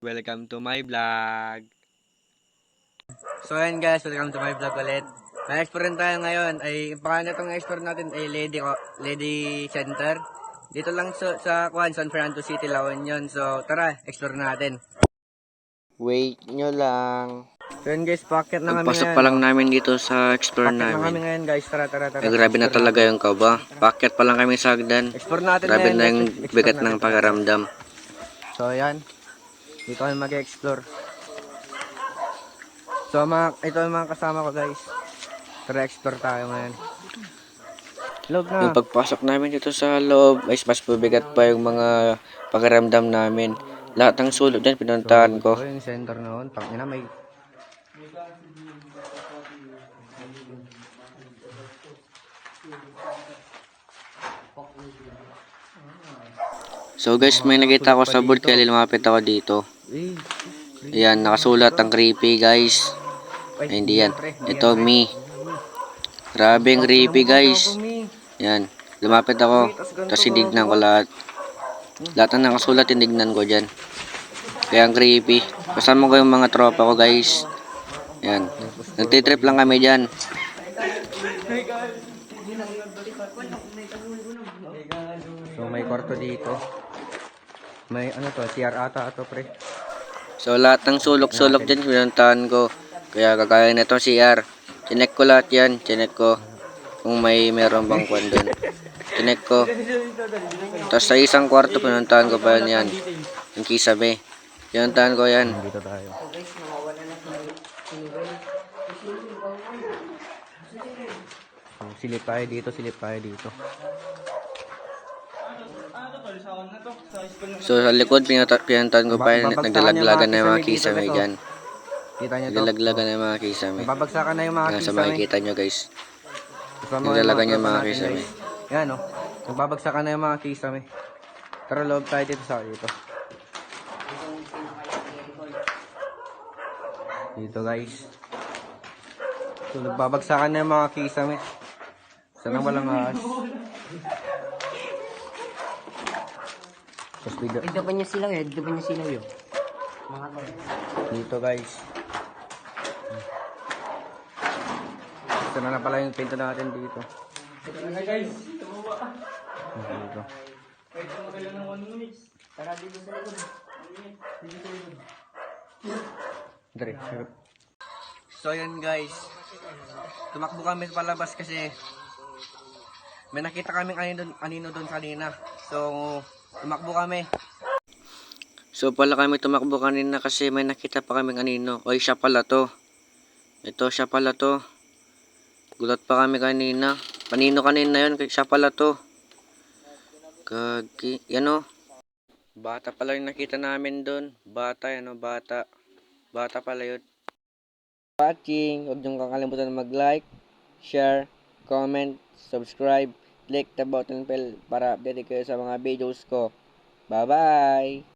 Welcome to my vlog. So ayan guys, welcome to my vlog ulit. Na-explore rin tayo ngayon. Ay, pangalan na itong explore natin ay Lady Center. Dito lang sa San Fernando City, La Union. So tara, explore natin. Wait nyo lang. So ayan guys, packet na kami Pagpasok ngayon. pa lang namin dito sa explore Packet na kami namin. ngayon guys, tara. Ay, grabe na talaga yung kaba. Packet pa lang kami sa hagdan. Explore natin Grabe ngayon, na yung guys. Explore bigat natin. ng pagaramdam. So ayan, dito kami mag-explore. So ito yung mga kasama ko guys. Tara, explore tayo ngayon. Loob na. Yung pagpasok namin dito sa loob ay mas mabigat pa yung mga pagaramdam namin. Lahat ng sulok dyan pinuntahan ko. So yung center noon, tangina may So guys, may nakita ko sa board kaya lumapit ako dito. Ayan, nakasulat ang creepy guys. Ay, hindi yan. Ito, me. Grabe ang creepy guys. Yan. Lumapit ako. Tapos tinignan ko lahat. Lahat na nakasulat, tinignan ko dyan. Kaya ang creepy. Kasama ko yung mga tropa ko guys. Yan. Nagtitrip lang kami dyan. So may kwarto dito. May ano to, CR ata ato pre. So lahat ng sulok-sulok dyan, pinuntahan ko. Kaya kagaya na itong CR. Chinek ko lahat yan. Chinek ko kung meron bang kwan doon. Chinek ko. Tapos sa isang kwarto, pinuntahan ko pa yan. Yung kisabe. Pinuntahan ko yan. Dito tayo. So, silip tayo dito. So sa likod, pinuntahan ko pa yan. Naglalaglagan na yung mga kisame dyan. Kita nyo to? Naglalaglagan na yung mga kisame. Babagsakan na yung mga Yan sa kisame. makikita nyo guys. Kasama ko Naglalagay niya mga natin, kisame. guys. Yan o. Nagbabagsakan na yung mga kisame. Tara, loob tayo dito sa dito. Dito guys. So nagbabagsakan na yung mga kisame. Sana walang ahas. Tapos bigla. Dito pa niya silaw eh. Dito pa niya silaw yun. Mga to. Dito guys. Sana na pala yung pinto natin dito. Guys, Dito. tara dito sa likod. Dre. So yun guys. Tumakbo kami sa palabas kasi may nakita kaming anino doon kanina. So tumakbo kami. So pala kami tumakbo kanina kasi may nakita pa kaming anino. Oy, siya pala to. Ito, siya pala to. Gulat pa kami kanina. Kanino kanina yun? Siya pala to. Yan o. Bata pala yung nakita namin doon. Bata, yan o, bata. Bata pala yun. Watching. Huwag niyong kakalimutan na mag-like, share, comment, subscribe, click the button bell para update kayo sa mga videos ko. Bye-bye!